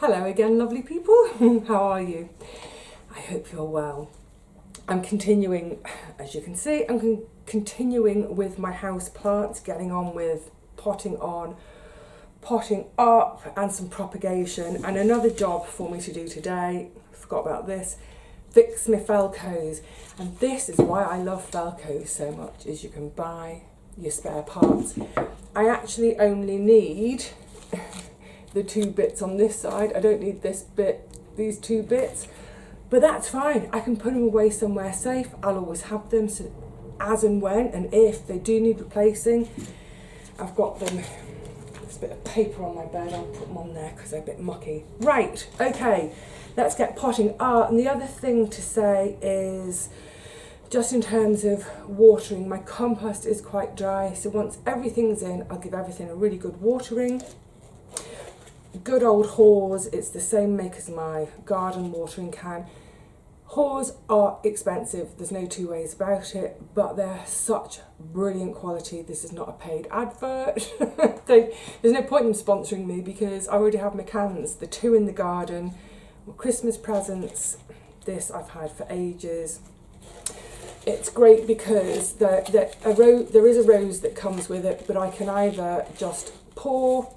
Hello again, lovely people. How are you? I hope you're well. I'm continuing, as you can see, continuing with my house plants, getting on with potting on, potting up, and some propagation. And another job for me to do today, I forgot about this, fix my Velcros. And this is why I love Velcros so much, is you can buy your spare parts. I actually only need the two bits on this side. I don't need this bit, these two bits, but that's fine. I can put them away somewhere safe. I'll always have them, so as and when and if they do need replacing, I've got them. There's a bit of paper on my bed, I'll put them on there because they're a bit mucky. Right, okay, let's get potting. And the other thing to say is, just in terms of watering, my compost is quite dry, so once everything's in, I'll give everything a really good watering. Good old Hawes, it's the same make as my garden watering can. Hawes are expensive, there's no two ways about it, but they're such brilliant quality. This is not a paid advert. There's no point in sponsoring me because I already have my cans, the two in the garden, Christmas presents. This I've had for ages. It's great because there is a rose that comes with it, but I can either just pour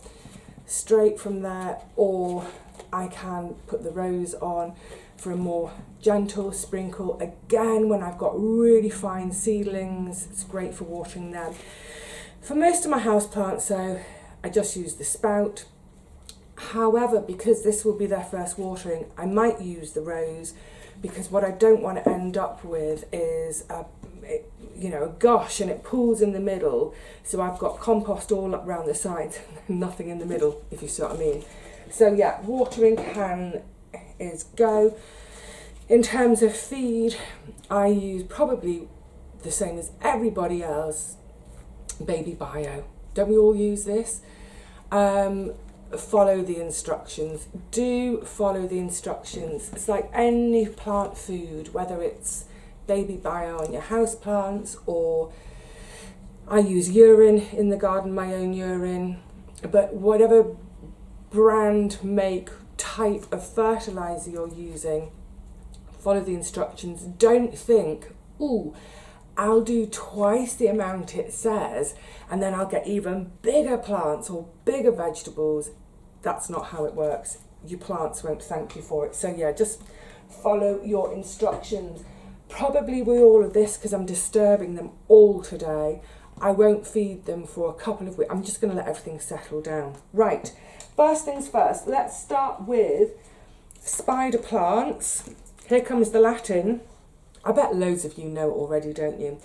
straight from there, or I can put the rose on for a more gentle sprinkle. Again, when I've got really fine seedlings, it's great for watering them. For most of my houseplants, though, I just use the spout. However, because this will be their first watering, I might use the rose, because what I don't want to end up with is a gush and it pools in the middle, so I've got compost all up round the sides, nothing in the middle, if you see what I mean. So yeah, watering can is go. In terms of feed, I use probably the same as everybody else, Baby Bio. Don't we all use this? Follow the instructions. Do follow the instructions. It's like any plant food, whether it's Baby Bio on your house plants, or I use urine in the garden, my own urine, but whatever brand, make, type of fertilizer you're using, follow the instructions. Don't think, ooh, I'll do twice the amount it says and then I'll get even bigger plants or bigger vegetables. That's not how it works. Your plants won't thank you for it. So yeah, just follow your instructions. Probably with all of this, because I'm disturbing them all today, I won't feed them for a couple of weeks. I'm just going to let everything settle down. Right, first things first, let's start with spider plants. Here comes the Latin. I bet loads of you know it already, don't you?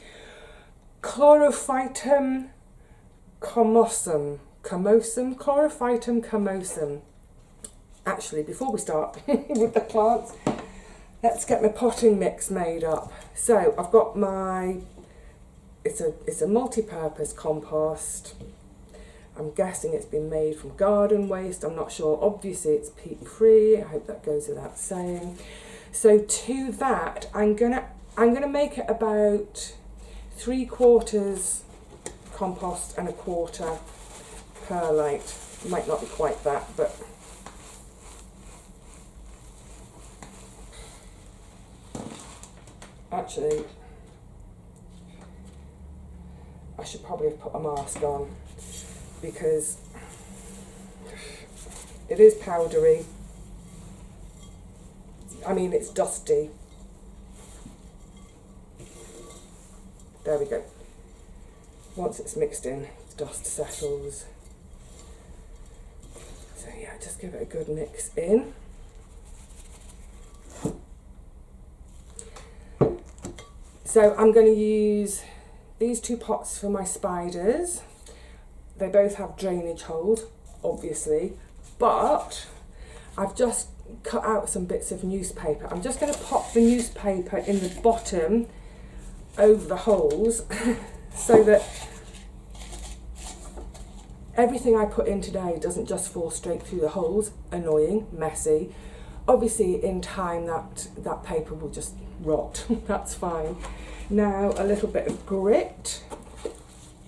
Chlorophytum comosum. Chlorophytum comosum. Actually, before we start with the plants, let's get my potting mix made up. So I've got my, it's a multi-purpose compost. I'm guessing it's been made from garden waste. I'm not sure. Obviously it's peat free. I hope that goes without saying. So to that, I'm gonna make it about 3/4 compost and 1/4 perlite. Might not be quite that, but actually, I should probably have put a mask on because it is powdery. I mean, it's dusty. There we go. Once it's mixed in, the dust settles. So yeah, just give it a good mix in. So I'm going to use these two pots for my spiders. They both have drainage holes, obviously, but I've just cut out some bits of newspaper. I'm just going to pop the newspaper in the bottom over the holes so that everything I put in today doesn't just fall straight through the holes. Annoying, messy. Obviously in time that paper will just rot. That's fine. Now a little bit of grit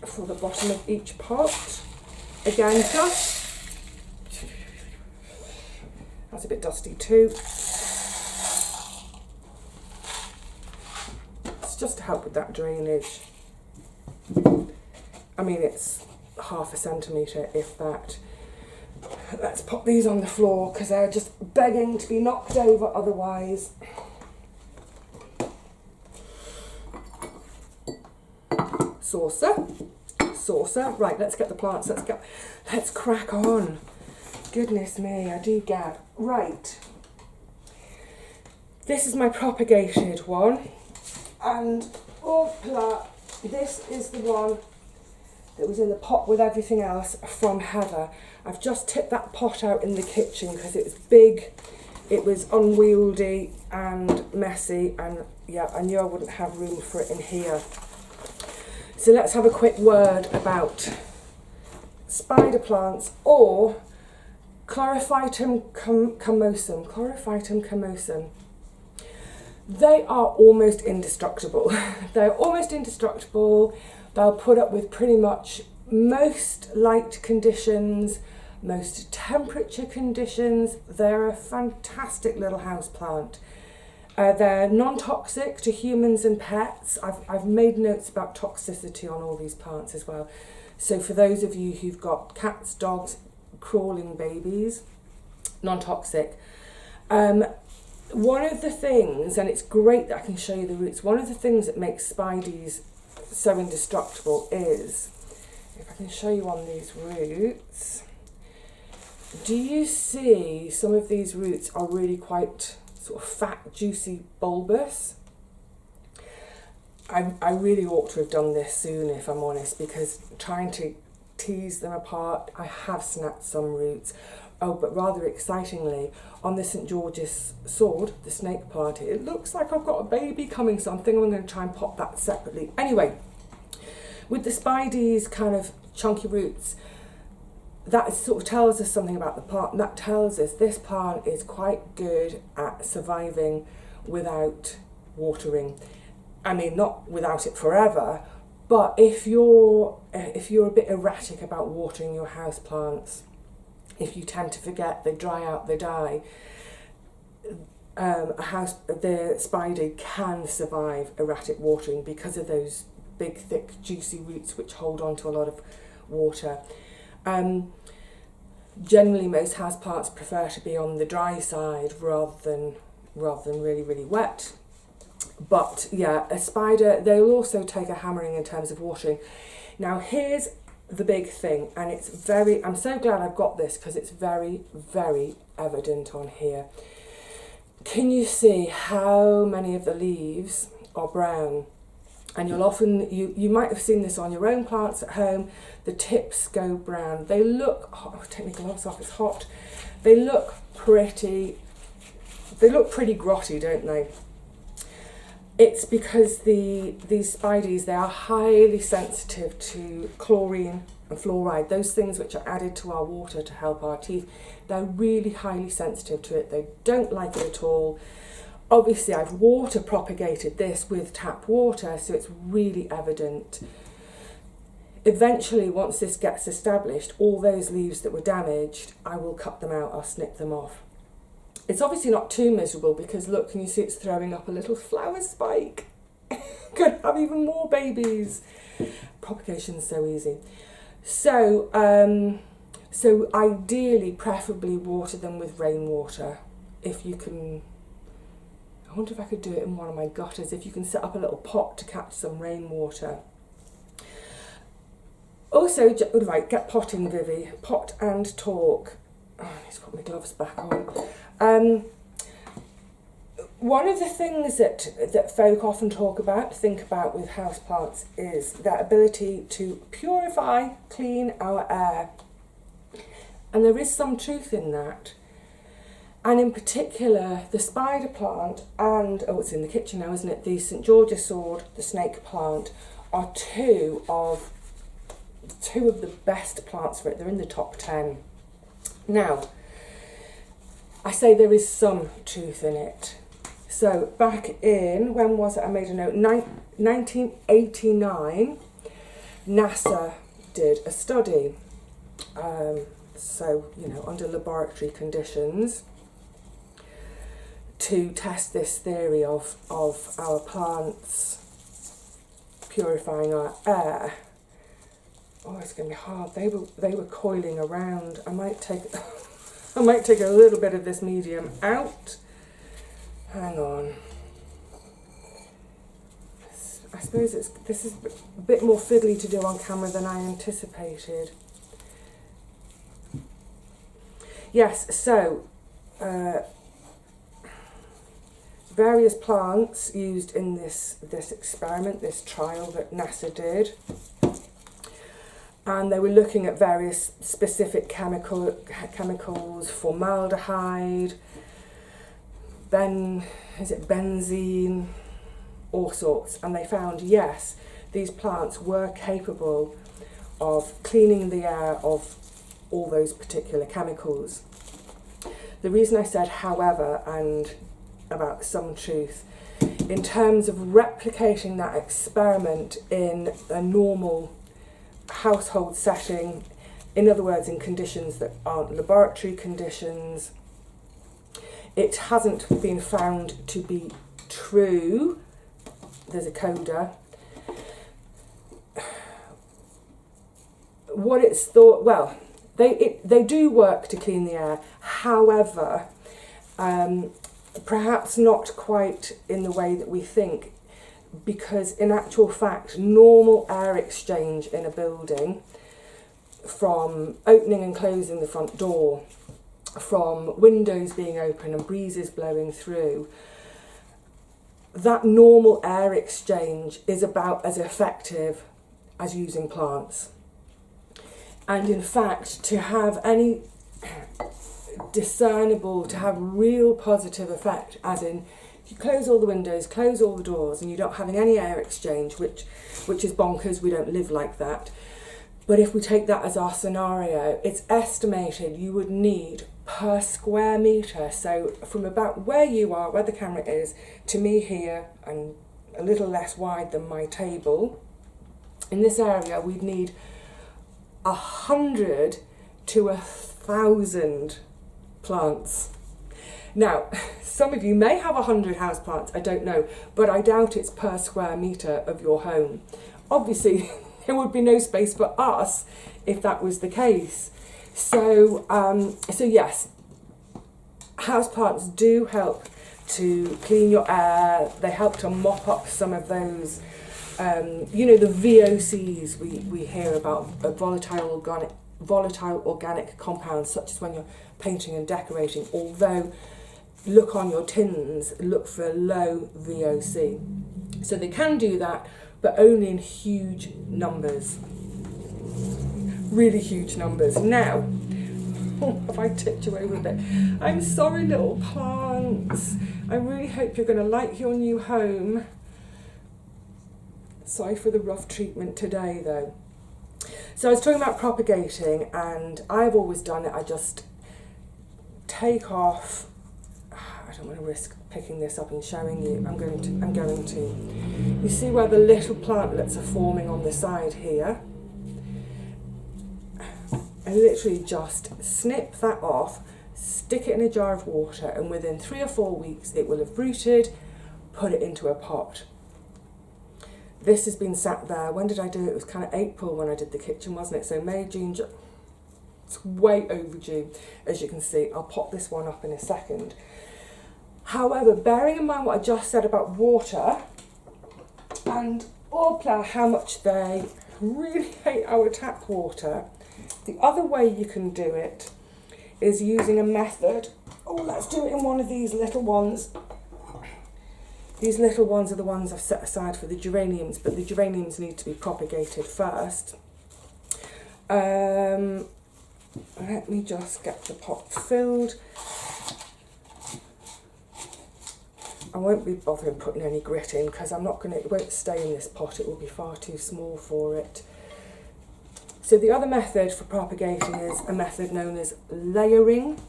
for the bottom of each pot. Again, just That's a bit dusty too. It's just to help with that drainage. I mean, it's half a centimetre, if that. Let's pop these on the floor because they're just begging to be knocked over otherwise. Saucer. Right, let's get the plants. Let's crack on. Goodness me, I do gab. Right. This is my propagated one. And this is the one that was in the pot with everything else from Heather. I've just tipped that pot out in the kitchen because it was big, it was unwieldy and messy, and yeah, I knew I wouldn't have room for it in here. So let's have a quick word about spider plants, or Chlorophytum camosum. Chlorophytum camosum. They are almost indestructible. They're almost indestructible. They'll put up with pretty much most light conditions, most temperature conditions. They're a fantastic little house plant. They're non-toxic to humans and pets. I've made notes about toxicity on all these plants as well. So for those of you who've got cats, dogs, crawling babies, non-toxic. One of the things, and it's great that I can show you the roots, one of the things that makes spideys so indestructible is, if I can show you on these roots, do you see some of these roots are really quite sort of fat, juicy, bulbous? I really ought to have done this soon, if I'm honest, because trying to tease them apart, I have snapped some roots. Oh, but rather excitingly, on the St. George's sword, the snake plant, it looks like I've got a baby coming, so I'm thinking I'm going to try and pop that separately. Anyway, with the Spidey's kind of chunky roots, that sort of tells us something about the plant. That tells us this plant is quite good at surviving without watering. I mean, not without it forever, but if you're a bit erratic about watering your house plants, if you tend to forget, they dry out, they die, the Spidey can survive erratic watering because of those big, thick, juicy roots which hold on to a lot of water. Generally, most houseplants prefer to be on the dry side rather than really, really wet. But yeah, a spider, they'll also take a hammering in terms of watering. Now here's the big thing, and I'm so glad I've got this because it's very, very evident on here. Can you see how many of the leaves are brown? And you'll often, you might have seen this on your own plants at home, the tips go brown. They look, take my gloves off, it's hot. They look pretty grotty, don't they? It's because these Spideys, they are highly sensitive to chlorine and fluoride, those things which are added to our water to help our teeth. They're really highly sensitive to it. They don't like it at all. Obviously, I've water propagated this with tap water, so it's really evident. Eventually, once this gets established, all those leaves that were damaged, I will cut them out, I'll snip them off. It's obviously not too miserable because look, can you see it's throwing up a little flower spike? Could have even more babies. Propagation's so easy. So ideally, preferably water them with rainwater. If you can, I wonder if I could do it in one of my gutters, if you can set up a little pot to catch some rainwater. Also, right, get potting, Vivi. Pot and talk. Oh, I need to put my gloves back on. One of the things that folk often think about with houseplants is their ability to purify, clean our air. And there is some truth in that. And in particular, the spider plant and, it's in the kitchen now, isn't it? The St. George's sword, the snake plant, are two of the best plants for it. They're in the top 10. Now, I say there is some truth in it. So back in, when was it? I made a note, 1989, NASA did a study. So, under laboratory conditions, to test this theory of our plants purifying our air. Oh, it's going to be hard. They were coiling around. I might take I might take a little bit of this medium out. Hang on. I suppose this is a bit more fiddly to do on camera than I anticipated. Yes, so various plants used in this experiment, this trial that NASA did, and they were looking at various specific chemicals, formaldehyde, benzene, all sorts, and they found, yes, these plants were capable of cleaning the air of all those particular chemicals. The reason I said however and about some truth, in terms of replicating that experiment in a normal household setting, in other words in conditions that aren't laboratory conditions, it hasn't been found to be true. There's a coda. What it's thought, well, they do work to clean the air, however, perhaps not quite in the way that we think, because in actual fact, normal air exchange in a building, from opening and closing the front door, from windows being open and breezes blowing through, that normal air exchange is about as effective as using plants. And in fact, to have any discernible, to have real positive effect, as in if you close all the windows, close all the doors, and you're not having any air exchange, which is bonkers, we don't live like that. But if we take that as our scenario, it's estimated you would need per square metre, so from about where you are, where the camera is, to me here, and a little less wide than my table, in this area we'd need 100 to 1,000 plants. Now, some of you may have 100 houseplants, I don't know, but I doubt it's per square metre of your home. Obviously, there would be no space for us if that was the case. So yes, houseplants do help to clean your air. They help to mop up some of those, the VOCs we hear about, volatile organic compounds, such as when you're painting and decorating. Although, look on your tins, look for low VOC. So they can do that, but only in huge numbers. Really huge numbers. Now, have I tipped away with it? I'm sorry, little plants. I really hope you're going to like your new home. Sorry for the rough treatment today, though. So I was talking about propagating, and I've always done it. I just take off. I don't want to risk picking this up and showing you. I'm going to. You see where the little plantlets are forming on the side here? I literally just snip that off, stick it in a jar of water, and within 3 or 4 weeks it will have rooted. Put it into a pot. This has been sat there. When did I do it? It was kind of April when I did the kitchen, wasn't it? So May, June, it's way overdue, as you can see. I'll pop this one up in a second. However, bearing in mind what I just said about water and how much they really hate our tap water, the other way you can do it is using a method. Oh, let's do it in one of these little ones. These little ones are the ones I've set aside for the geraniums, but the geraniums need to be propagated first. Let me just get the pot filled. I won't be bothering putting any grit in because it won't stay in this pot, it will be far too small for it. So the other method for propagating is a method known as layering.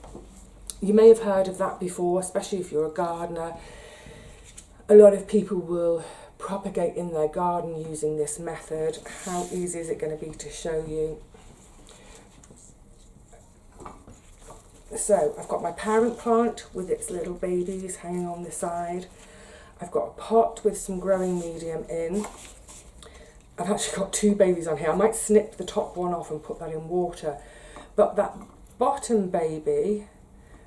You may have heard of that before, especially if you're a gardener. A lot of people will propagate in their garden using this method. How easy is it going to be to show you? So I've got my parent plant with its little babies hanging on the side. I've got a pot with some growing medium in. I've actually got 2 babies on here. I might snip the top one off and put that in water. But that bottom baby,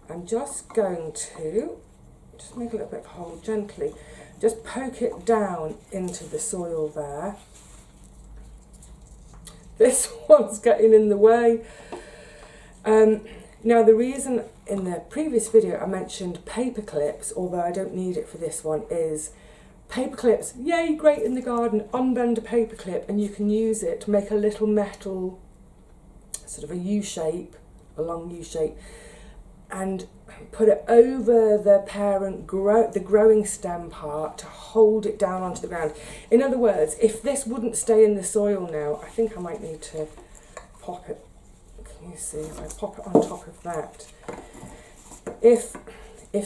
I'm just going to just make a little bit of a hole gently. Just poke it down into the soil there. This one's getting in the way. Now the reason in the previous video I mentioned paper clips, although I don't need it for this one, is paper clips, yay, great in the garden. Unbend a paper clip and you can use it to make a little metal, sort of a U-shape, a long U-shape, and put it over the parent, the growing stem part to hold it down onto the ground. In other words, if this wouldn't stay in the soil now, I think I might need to pop it. Can you see if I pop it on top of that? If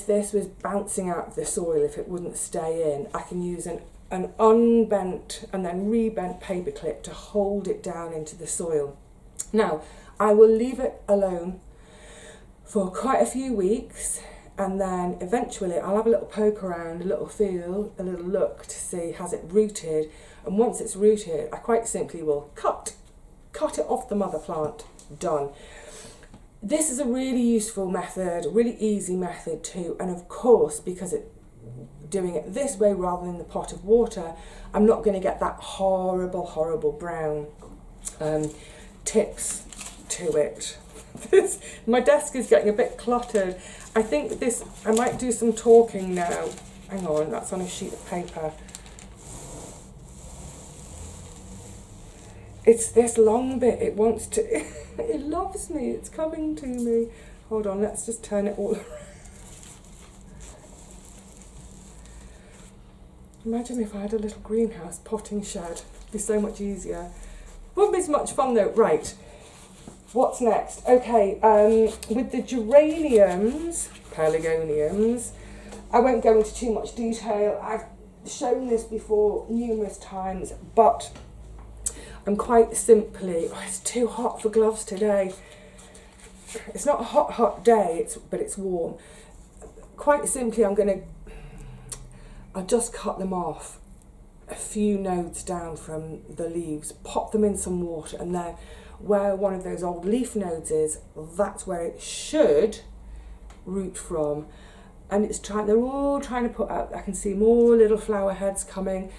this was bouncing out of the soil, if it wouldn't stay in, I can use an unbent and then rebent paper clip to hold it down into the soil. Now, I will leave it alone for quite a few weeks, and then eventually I'll have a little poke around, a little feel, a little look to see has it rooted, and once it's rooted I quite simply will cut it off the mother plant. Done. This is a really useful method, really easy method too, and of course because doing it this way rather than the pot of water, I'm not going to get that horrible brown tips to it. My desk is getting a bit cluttered. I think I might do some talking now. Hang on, that's on a sheet of paper. It's this long bit, it wants to, it loves me, it's coming to me. Hold on, let's just turn it all around. Imagine if I had a little greenhouse potting shed, it'd be so much easier. Wouldn't be so much fun though. Right. What's next? Okay, with the geraniums, pelargoniums, I won't go into too much detail. I've shown this before numerous times, but I'm quite simply, it's too hot for gloves today. It's not a hot day, but it's warm. Quite simply, I'll just cut them off a few nodes down from the leaves, pop them in some water, and then where one of those old leaf nodes is, that's where it should root from. And they're all trying to put out, I can see more little flower heads coming.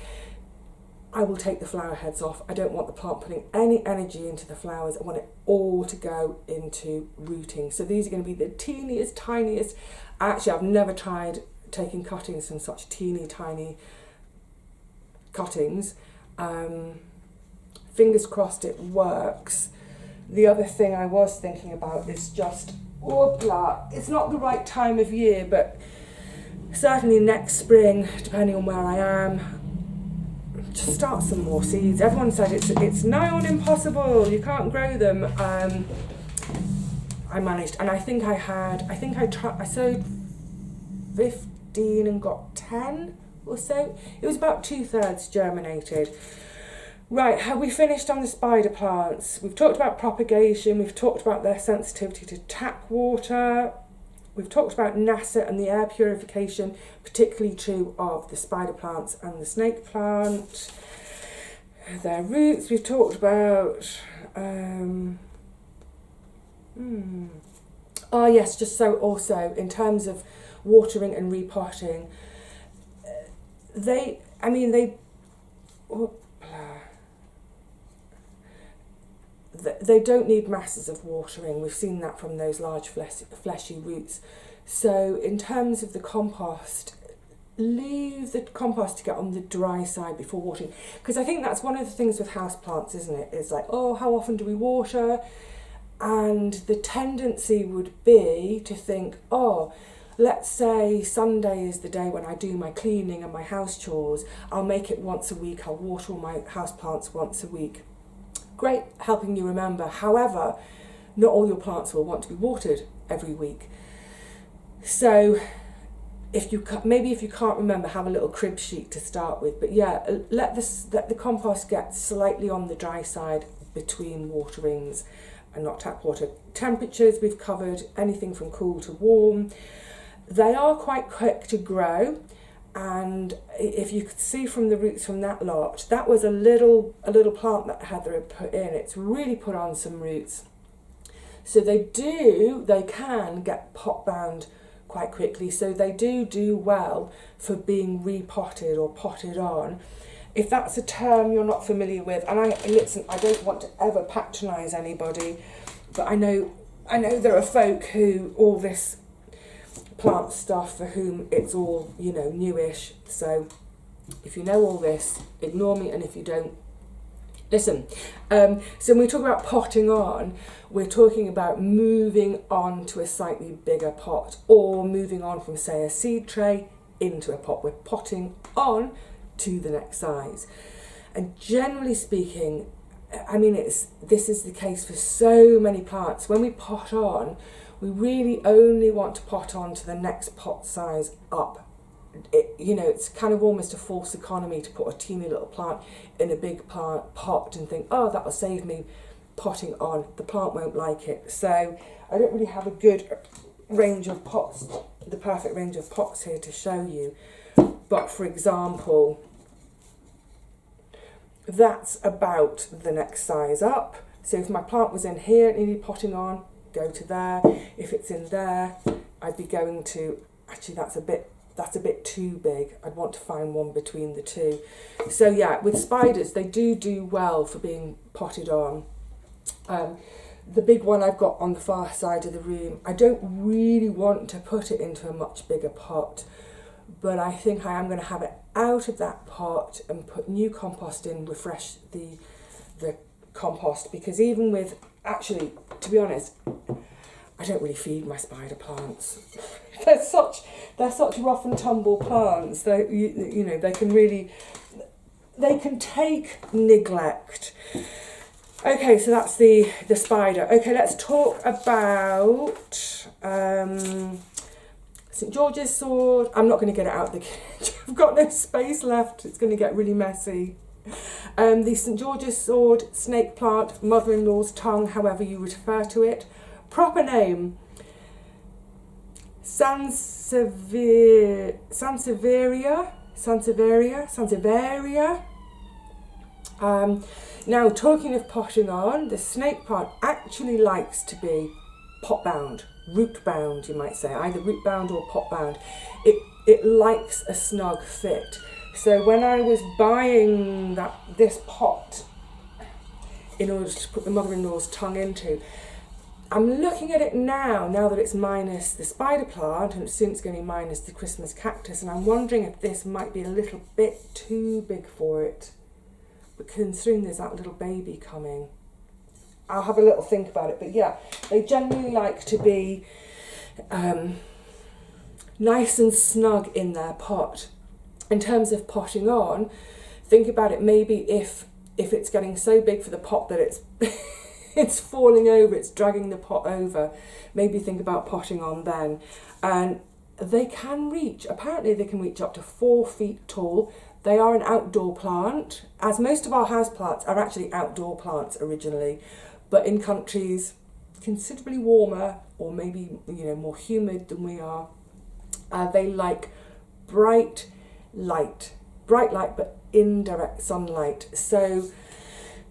I will take the flower heads off. I don't want the plant putting any energy into the flowers. I want it all to go into rooting. So these are going to be the teeniest, tiniest. Actually, I've never tried taking cuttings from such teeny, tiny cuttings. Fingers crossed it works. The other thing I was thinking about is just, it's not the right time of year, but certainly next spring, depending on where I am, just start some more seeds. Everyone said it's nigh on impossible, you can't grow them. I managed, and I sowed 15 and got 10 or so. It was about 2/3 germinated. Right, have we finished on the spider plants? We've talked about propagation, we've talked about their sensitivity to tap water, we've talked about NASA and the air purification, particularly true of the spider plants and the snake plant. Their roots we've talked about. Oh yes, just so also in terms of watering and repotting, they don't need masses of watering. We've seen that from those large fleshy roots. So in terms of the compost, leave the compost to get on the dry side before watering, because I think that's one of the things with houseplants, isn't it? It's like, oh, how often do we water? And the tendency would be to think, oh, let's say Sunday is the day when I do my cleaning and my house chores. I'll make it once a week. I'll water all my houseplants once a week. Great, helping you remember. However, not all your plants will want to be watered every week. So if you can't remember, have a little crib sheet to start with. But yeah, let the compost get slightly on the dry side between waterings. and not tap water. Temperatures, we've covered anything from cool to warm. They are quite quick to grow, and if you could see from the roots from that lot, that was a little plant that Heather had put in. It's really put on some roots. So they can get pot bound quite quickly, so they do well for being repotted or potted on. If that's a term you're not familiar with, and I don't want to ever patronise anybody, but I know there are folk who all this plant stuff for whom it's all, you know, newish. So if you know all this, ignore me, and if you don't, listen. So when we talk about potting on, we're talking about moving on to a slightly bigger pot, or moving on from, say, a seed tray into a pot. We're potting on to the next size. And generally speaking, I mean, this is the case for so many plants. When we pot on, we really only want to pot on to the next pot size up. You know, it's kind of almost a false economy to put a teeny little plant in a big pot and think, oh, that will save me potting on. The plant won't like it. So I don't really have a good range of pots, the perfect range of pots here to show you. But for example, that's about the next size up. So if my plant was in here and needed potting on, go to there. If it's in there, I'd be going to, actually that's a bit too big. I'd want to find one between the two. So yeah, with spiders, they do well for being potted on. The big one I've got on the far side of the room, I don't really want to put it into a much bigger pot, but I think I am going to have it out of that pot and put new compost in, refresh the compost, because even with, actually, to be honest, I don't really feed my spider plants. they're such rough and tumble plants. You know, they can take neglect. Okay, so that's the spider. Okay, let's talk about St. George's sword. I'm not going to get it out of the kitchen. I've got no space left. It's going to get really messy. The St. George's sword, snake plant, mother-in-law's tongue, however you refer to it. Proper name, Sansevieria. Now, talking of potting on, the snake plant actually likes to be pot bound, root bound, you might say, either root bound or pot bound. It likes a snug fit. So when I was buying this pot in order to put the mother-in-law's tongue into, I'm looking at it now that it's minus the spider plant, and soon it's going to be minus the Christmas cactus, and I'm wondering if this might be a little bit too big for it. But considering there's that little baby coming, I'll have a little think about it. But yeah, they generally like to be nice and snug in their pot. In terms of potting on, think about it, maybe if it's getting so big for the pot that it's falling over, it's dragging the pot over, maybe think about potting on then. And apparently they can reach up to 4 feet tall. They are an outdoor plant, as most of our house plants are actually outdoor plants originally, but in countries considerably warmer, or maybe, you know, more humid than we are, they like bright light but indirect sunlight. So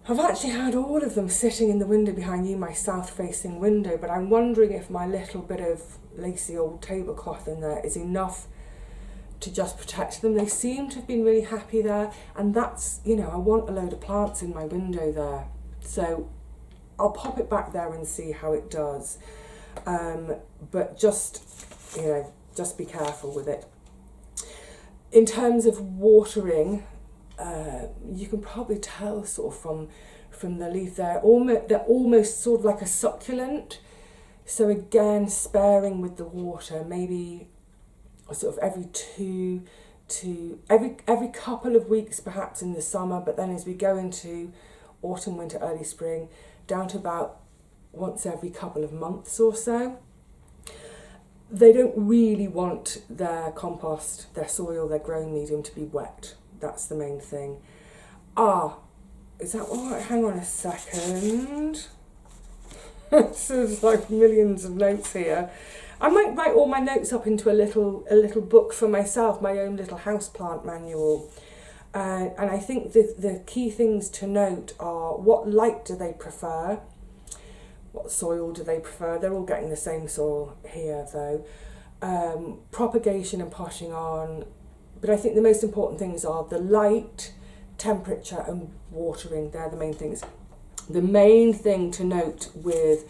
I've actually had all of them sitting in the window behind you, my south facing window, but I'm wondering if my little bit of lacy old tablecloth in there is enough to just protect them. They seem to have been really happy there, and that's, you know, I want a load of plants in my window there, so I'll pop it back there and see how it does. But just, you know, just be careful with it. In terms of watering, you can probably tell sort of from the leaf there, they're almost sort of like a succulent. So again, sparing with the water, maybe sort of every couple of weeks perhaps in the summer, but then as we go into autumn, winter, early spring, down to about once every couple of months or so. They don't really want their compost, their soil, their growing medium to be wet. That's the main thing. Is that all right? Hang on a second. So there's like millions of notes here. I might write all my notes up into a little book for myself, my own little houseplant manual. And I think the key things to note are: what light do they prefer? What soil do they prefer? They're all getting the same soil here though. Propagation and potting on. But I think the most important things are the light, temperature and watering. They're the main things. The main thing to note with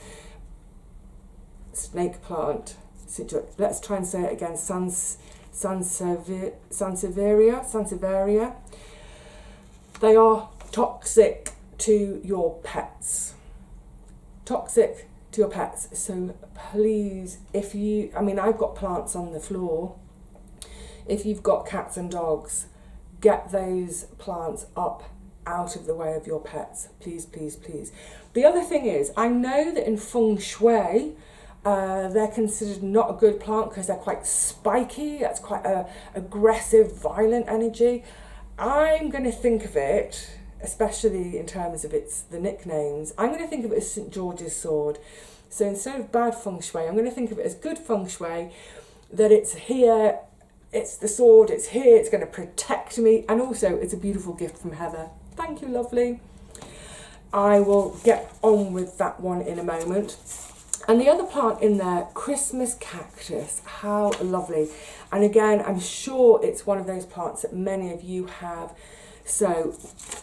snake plant, let's try and say it again, Sansevieria. They are toxic to your pets. Toxic to your pets. So please, I've got plants on the floor. If you've got cats and dogs, get those plants up out of the way of your pets. Please, please, please. The other thing is, I know that in feng shui, they're considered not a good plant because they're quite spiky. That's quite a aggressive, violent energy. I'm going to think of it, especially in terms of the nicknames, I'm going to think of it as St. George's sword. So instead of bad feng shui, I'm going to think of it as good feng shui, that it's here, it's the sword, it's here, it's going to protect me, and also it's a beautiful gift from Heather. Thank you, lovely. I will get on with that one in a moment. And the other plant in there, Christmas cactus, how lovely. And again, I'm sure it's one of those plants that many of you have. So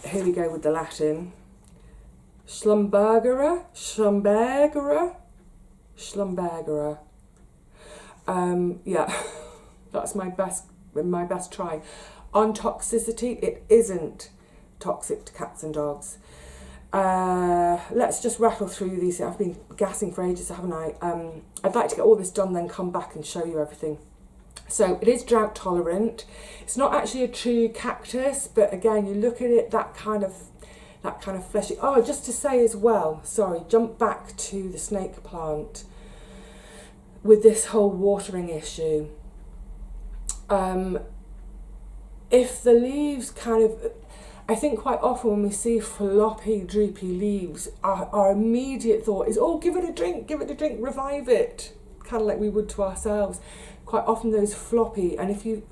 here we go with the Latin. Schlumbergera. Yeah, that's my best try. On toxicity, it isn't toxic to cats and dogs. Let's just rattle through these. I've been gassing for ages, haven't I? I'd like to get all this done, then come back and show you everything. So it is drought tolerant. It's not actually a true cactus, but again, you look at it, that kind of fleshy. Oh, just to say as well, sorry, jump back to the snake plant with this whole watering issue. If the leaves I think quite often when we see floppy, droopy leaves, our immediate thought is, oh, give it a drink, revive it, kind of like we would to ourselves. Quite often those floppy, and if you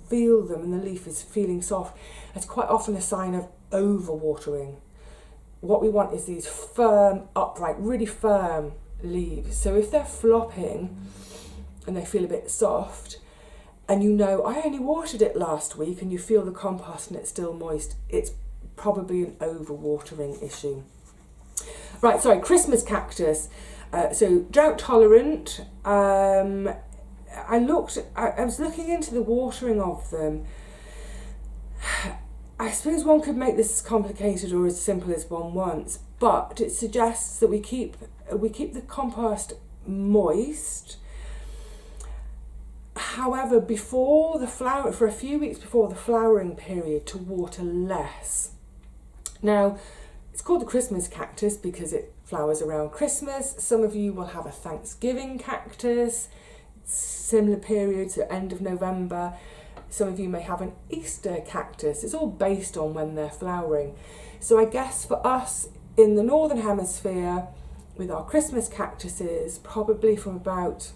feel them and the leaf is feeling soft, it's quite often a sign of overwatering. What we want is these firm, upright, really firm leaves. So if they're flopping and they feel a bit soft, and you know, I only watered it last week, and you feel the compost and it's still moist, it's probably an overwatering issue. Right, sorry, Christmas cactus. So drought tolerant. I was looking into the watering of them. I suppose one could make this as complicated or as simple as one wants, but it suggests that we keep the compost moist. However, for a few weeks before the flowering period, to water less. Now, it's called the Christmas cactus because it flowers around Christmas. Some of you will have a Thanksgiving cactus, similar periods, so end of November. Some of you may have an Easter cactus. It's all based on when they're flowering. So I guess for us in the Northern Hemisphere, with our Christmas cactuses, probably from about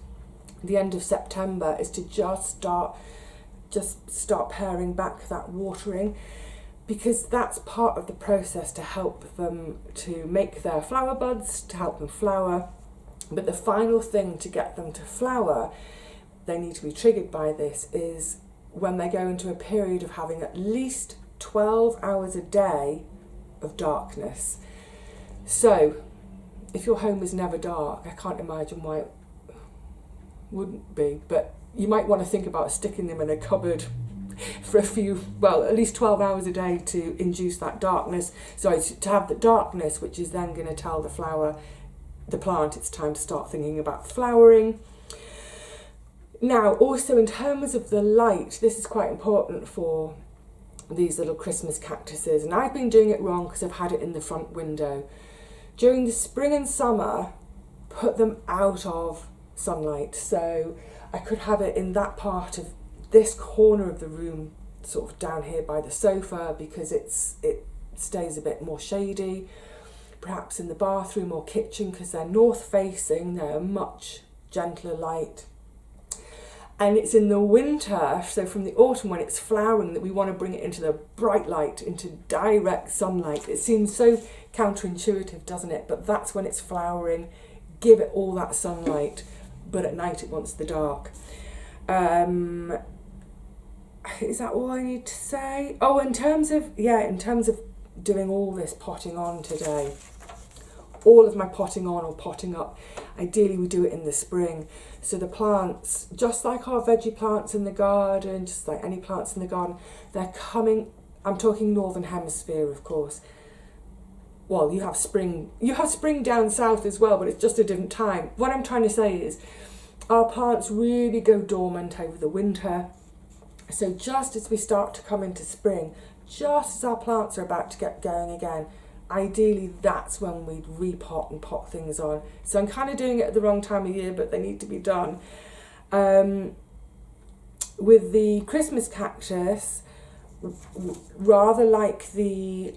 the end of September, is to just start paring back that watering, because that's part of the process to help them to make their flower buds, to help them flower. But the final thing to get them to flower, they need to be triggered by this, is when they go into a period of having at least 12 hours a day of darkness. So if your home is never dark, I can't imagine why it wouldn't be, but you might want to think about sticking them in a cupboard for at least 12 hours a day to induce that darkness. So to have the darkness, which is then going to tell the plant it's time to start thinking about flowering. Now, also in terms of the light, this is quite important for these little Christmas cactuses, and I've been doing it wrong because I've had it in the front window. During the spring and summer, put them out of sunlight. So I could have it in that part of this corner of the room, sort of down here by the sofa, because it stays a bit more shady. perhaps in the bathroom or kitchen, because they're north facing, they're a much gentler light. And it's in the winter, so from the autumn when it's flowering, that we want to bring it into the bright light, into direct sunlight. It seems so counterintuitive, doesn't it? But that's when it's flowering. Give it all that sunlight, but at night it wants the dark. Is that all I need to say? Oh, in terms of doing all this potting on today, all of my potting on or potting up, ideally we do it in the spring. So the plants, just like our veggie plants in the garden, just like any plants in the garden, they're coming, I'm talking northern hemisphere, of course. Well, you have spring down south as well, but it's just a different time. What I'm trying to say is our plants really go dormant over the winter. So just as we start to come into spring, just as our plants are about to get going again, ideally that's when we'd repot and pot things on. So I'm kind of doing it at the wrong time of year, but they need to be done. With the Christmas cactus, rather like the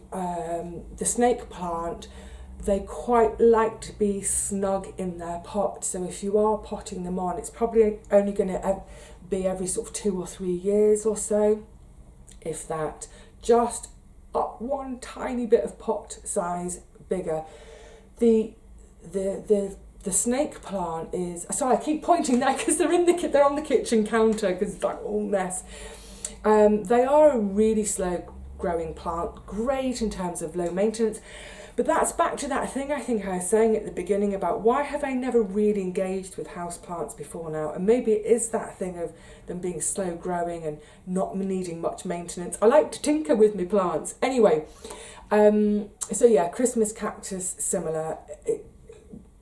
snake plant, they quite like to be snug in their pot. So if you are potting them on, it's probably only going to be every sort of 2 or 3 years or so, if that. Just up one tiny bit of pot size bigger. The snake plant is, sorry, I keep pointing there because they're on the kitchen counter because it's like all mess. They are a really slow growing plant, great in terms of low maintenance. But that's back to that thing I think I was saying at the beginning about why have I never really engaged with houseplants before now? And maybe it is that thing of them being slow growing and not needing much maintenance. I like to tinker with my plants. Anyway, so yeah, Christmas cactus, similar.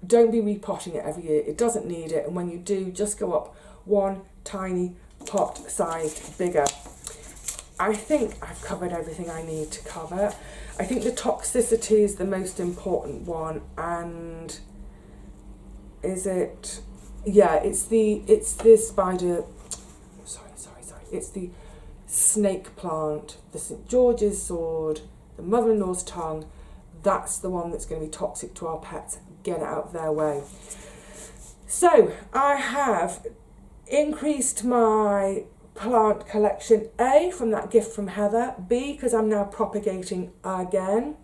Don't be repotting it every year. It doesn't need it. And when you do, just go up one tiny pot sized bigger. I think I've covered everything I need to cover. I think the toxicity is the most important one, and is it? Yeah, it's the spider. Sorry. It's the snake plant, the St. George's sword, the mother-in-law's tongue. That's the one that's going to be toxic to our pets. Get it out of their way. So I have increased my plant collection, A, from that gift from Heather, B, because I'm now propagating again.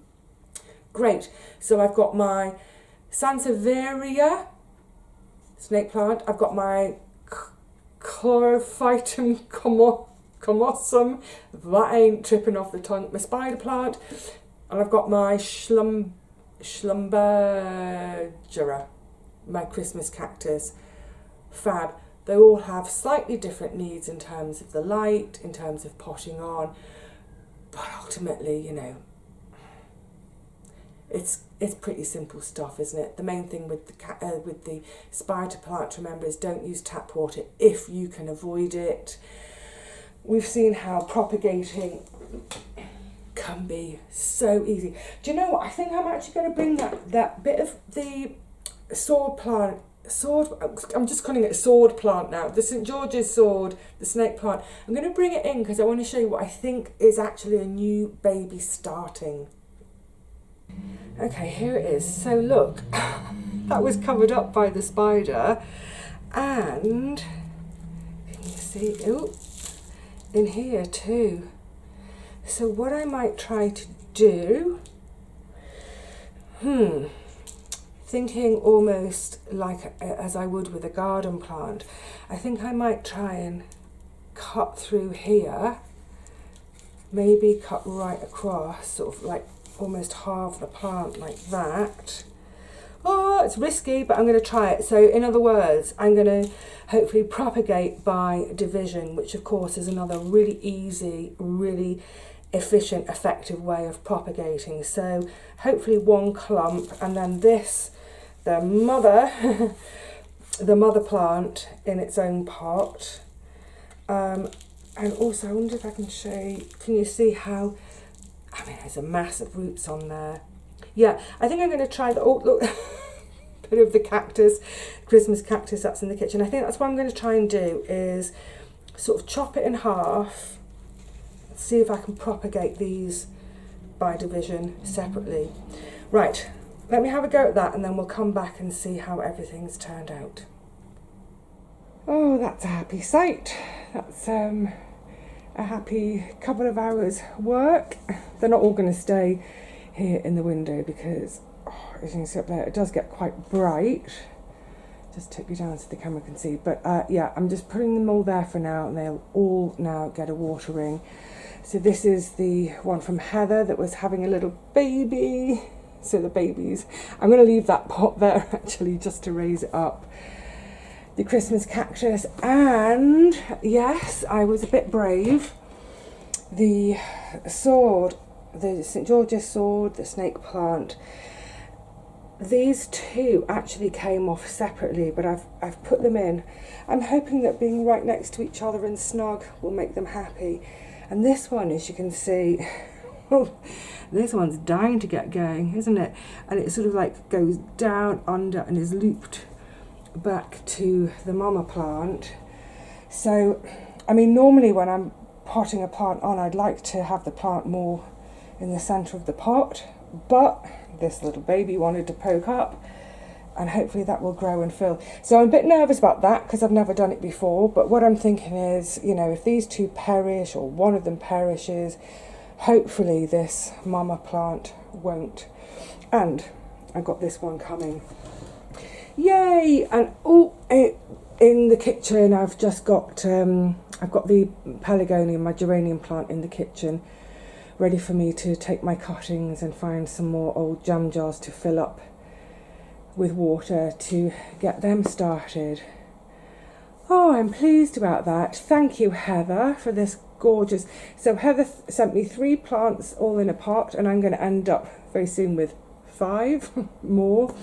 Great. So I've got my Sansevieria snake plant, I've got my Chlorophytum commosum, that ain't tripping off the tongue, my spider plant, and I've got my Schlumbergera, my Christmas cactus. Fab. They all have slightly different needs in terms of the light, in terms of potting on, but ultimately, you know, it's pretty simple stuff, isn't it? The main thing with the spider plant, remember, is don't use tap water if you can avoid it. We've seen how propagating can be so easy. Do you know what? I think I'm actually going to bring that bit of the I'm just calling it a sword plant now, the St. George's sword, the snake plant. I'm going to bring it in because I want to show you what I think is actually a new baby starting. Okay, here it is. So look, that was covered up by the spider, and can you see, oh, in here too. So what I might try to do, thinking almost like as I would with a garden plant, I think I might try and cut through here, maybe cut right across, sort of like almost halve the plant like that. Oh, it's risky, but I'm going to try it. So in other words, I'm going to hopefully propagate by division, which of course is another really easy, really efficient, effective way of propagating. So hopefully one clump, and then this, the mother plant in its own pot. And also, I wonder if I can show you, can you see how, I mean, there's a mass of roots on there. Yeah, I think I'm going to try the, oh, look, bit of the cactus, Christmas cactus that's in the kitchen. I think that's what I'm going to try and do, is sort of chop it in half, see if I can propagate these by division separately. Right, let me have a go at that and then we'll come back and see how everything's turned out. Oh, that's a happy sight. That's a happy couple of hours work. They're not all going to stay here in the window because, as you can see up there, it does get quite bright. Just tip you down so the camera can see. But yeah, I'm just putting them all there for now and they'll all now get a watering. So this is the one from Heather that was having a little baby. So the babies, I'm going to leave that pot there actually just to raise it up. The Christmas cactus, and yes, I was a bit brave. The sword, the St. George's sword, the snake plant, these two actually came off separately, but I've put them in. I'm hoping that being right next to each other and snug will make them happy. And this one, as you can see, this one's dying to get going, isn't it? And it sort of like goes down under and is looped back to the mama plant. So, I mean, normally when I'm potting a plant on, I'd like to have the plant more in the centre of the pot, but this little baby wanted to poke up and hopefully that will grow and fill. So I'm a bit nervous about that because I've never done it before, but what I'm thinking is, you know, if these two perish or one of them perishes, hopefully this mama plant won't. And I've got this one coming. Yay! And in the kitchen I've just got I've got the pelargonium, my geranium plant in the kitchen, ready for me to take my cuttings and find some more old jam jars to fill up with water to get them started. Oh, I'm pleased about that. Thank you, Heather, for this gorgeous. So Heather sent me 3 plants all in a pot, and I'm going to end up very soon with 5 more.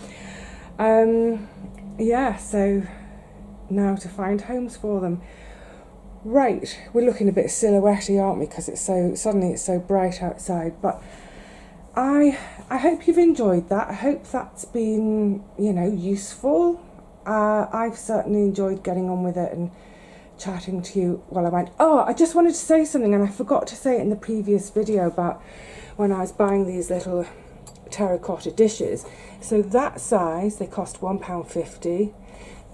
Yeah, so now to find homes for them. Right, we're looking a bit silhouette-y, aren't we? Because it's so bright outside. But I hope you've enjoyed that. I hope that's been, you know, useful. I've certainly enjoyed getting on with it and chatting to you while I went. Oh, I just wanted to say something, and I forgot to say it in the previous video about when I was buying these little terracotta dishes. So that size, they cost £1.50.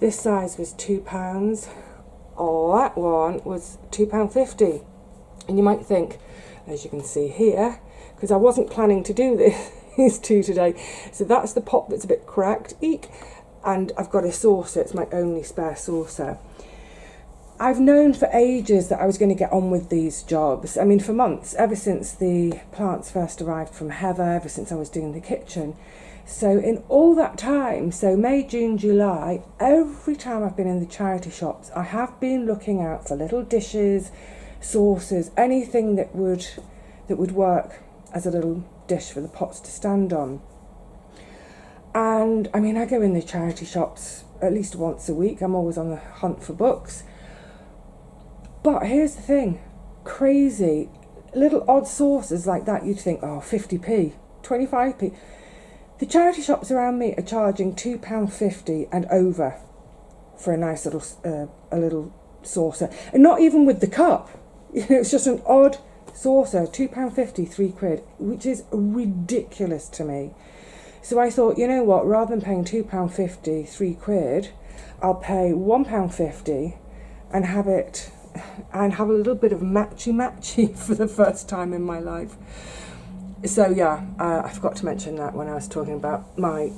This size was £2. Oh, that one was £2.50. And you might think, as you can see here, because I wasn't planning to do these two today. So that's the pot that's a bit cracked. Eek. And I've got a saucer. It's my only spare saucer. I've known for ages that I was going to get on with these jobs. I mean, for months, ever since the plants first arrived from Heather, ever since I was doing the kitchen. So in all that time, so May, June, July, every time I've been in the charity shops, I have been looking out for little dishes, saucers, anything that would work as a little dish for the pots to stand on. And I mean, I go in the charity shops at least once a week. I'm always on the hunt for books. But here's the thing, crazy little odd saucers like that, you'd think, oh, 50p, 25p. The charity shops around me are charging £2.50 and over for a nice little saucer, and not even with the cup. You know, it's just an odd saucer, £2.50, £3, which is ridiculous to me. So I thought, you know what, rather than paying £2.50, £3, I'll pay £1.50 and have a little bit of matchy for the first time in my life. So yeah, I forgot to mention that when I was talking about my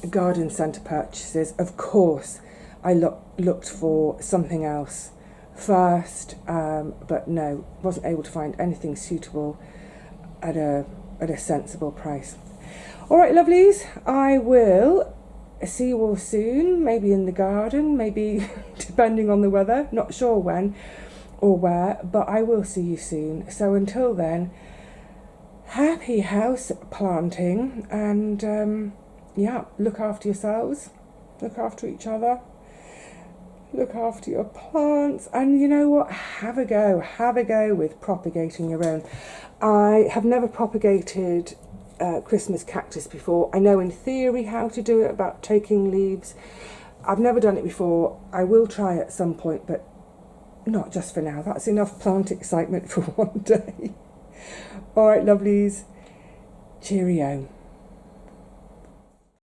garden centre purchases. Of course, I looked for something else first, but no, wasn't able to find anything suitable at a sensible price. All right, lovelies, I will see you all soon, maybe in the garden, maybe depending on the weather, not sure when or where, but I will see you soon. So until then, happy house planting, and yeah, look after yourselves, look after each other, look after your plants, and you know what, have a go with propagating your own. I have never propagated Christmas cactus before. I know in theory how to do it, about taking leaves. I've never done it before. I will try at some point, but not just for now. That's enough plant excitement for one day. All right, lovelies. Cheerio.